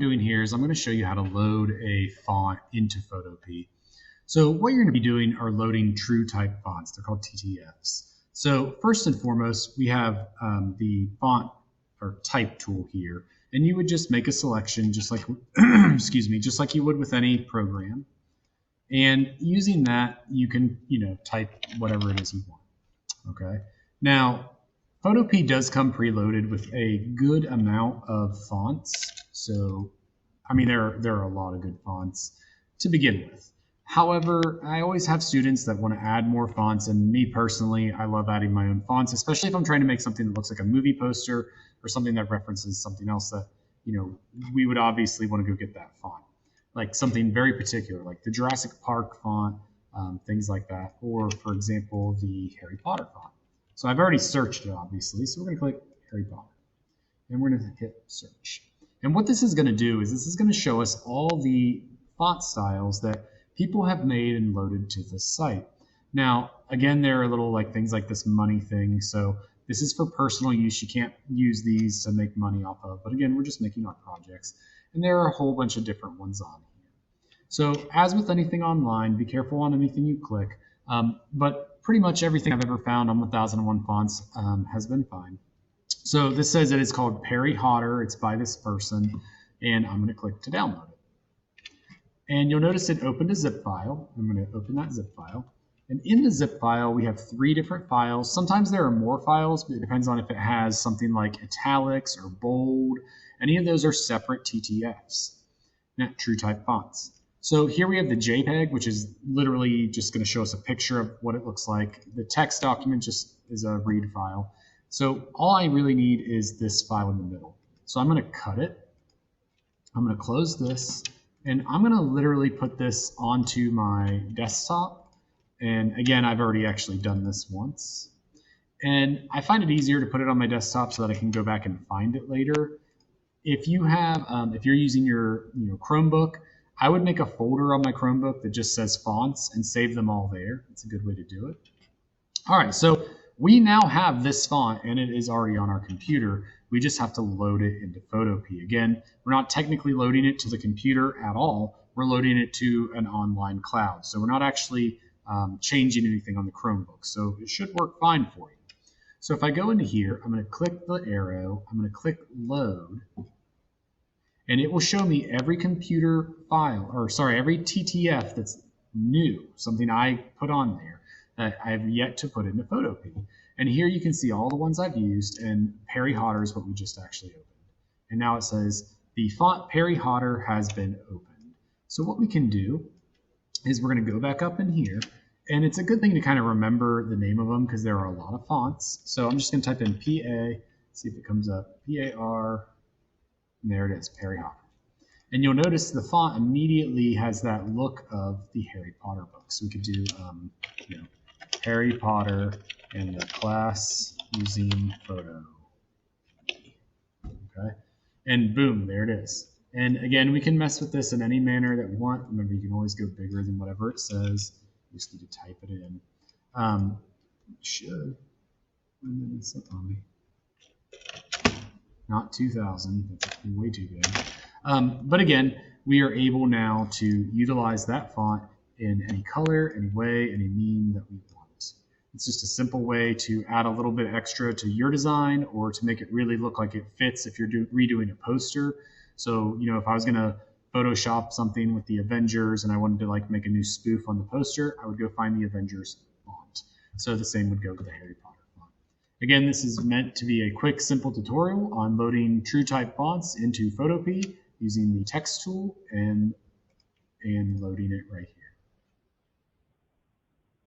doing here is I'm going to show you how to load a font into Photopea. So what you're going to be doing are loading true type fonts. They're called TTFs. So first and foremost, we have the font or type tool here, and you would just make a selection just like, excuse me, just like you would with any program. And using that, you can, type whatever it is you want. Okay. Now, Photopea does come preloaded with a good amount of fonts. So, I mean, there are a lot of good fonts to begin with. However, I always have students that want to add more fonts, and me personally, I love adding my own fonts, especially if I'm trying to make something that looks like a movie poster or something that references something else that, we would obviously want to go get that font. Like something very particular, like the Jurassic Park font, things like that, or for example, the Harry Potter font. So I've already searched it, obviously, so we're going to click Harry Potter, and we're going to hit search. And what this is going to do is this is going to show us all the font styles that people have made and loaded to the site. Now, again, there are little things like this money thing, so this is for personal use. You can't use these to make money off of, but again, we're just making our projects. And there are a whole bunch of different ones on here. So as with anything online, be careful on anything you click. But pretty much everything I've ever found on 1001 Fonts has been fine. So this says that it's called Perry Hodder. It's by this person. And I'm going to click to download it. And you'll notice it opened a zip file. I'm going to open that zip file. And in the zip file, we have 3 different files. Sometimes there are more files, but it depends on if it has something like italics or bold. Any of those are separate TTFs, not true type fonts. So here we have the JPEG, which is literally just going to show us a picture of what it looks like. The text document just is a read file. So all I really need is this file in the middle. So I'm going to cut it. I'm going to close this, and I'm going to literally put this onto my desktop. And again, I've already actually done this once. And I find it easier to put it on my desktop so that I can go back and find it later. If you have, if you're using your Chromebook, I would make a folder on my Chromebook that just says fonts and save them all there. It's a good way to do it. All right, so we now have this font and it is already on our computer. We just have to load it into Photopea. Again, we're not technically loading it to the computer at all. We're loading it to an online cloud. So we're not actually changing anything on the Chromebook. So it should work fine for you. So if I go into here, I'm going to click the arrow, I'm going to click load, and it will show me every computer file, or sorry, every TTF that's new, something I put on there that I have yet to put into Photopea. And here you can see all the ones I've used, and Perry Hodder is what we just actually opened. And now it says the font Perry Hodder has been opened. So what we can do is we're going to go back up in here. And it's a good thing to kind of remember the name of them because there are a lot of fonts. So I'm just going to type in PA, see if it comes up, PAR, and there it is, Perry Hodder. And you'll notice the font immediately has that look of the Harry Potter book. So we could do, Harry Potter and the class using photo. Okay, and boom, there it is. And again, we can mess with this in any manner that we want. Remember, you can always go bigger than whatever it says. You just need to type it in. Should. And then it's up on me. Not 2000. That's way too big. But again, we are able now to utilize that font in any color, any way, any mean that we want. It's just a simple way to add a little bit extra to your design or to make it really look like it fits if you're redoing a poster. So, if I was going to Photoshop something with the Avengers and I wanted to make a new spoof on the poster, I would go find the Avengers font. So the same would go with the Harry Potter font. Again, this is meant to be a quick, simple tutorial on loading true type fonts into Photopea using the text tool and loading it right here.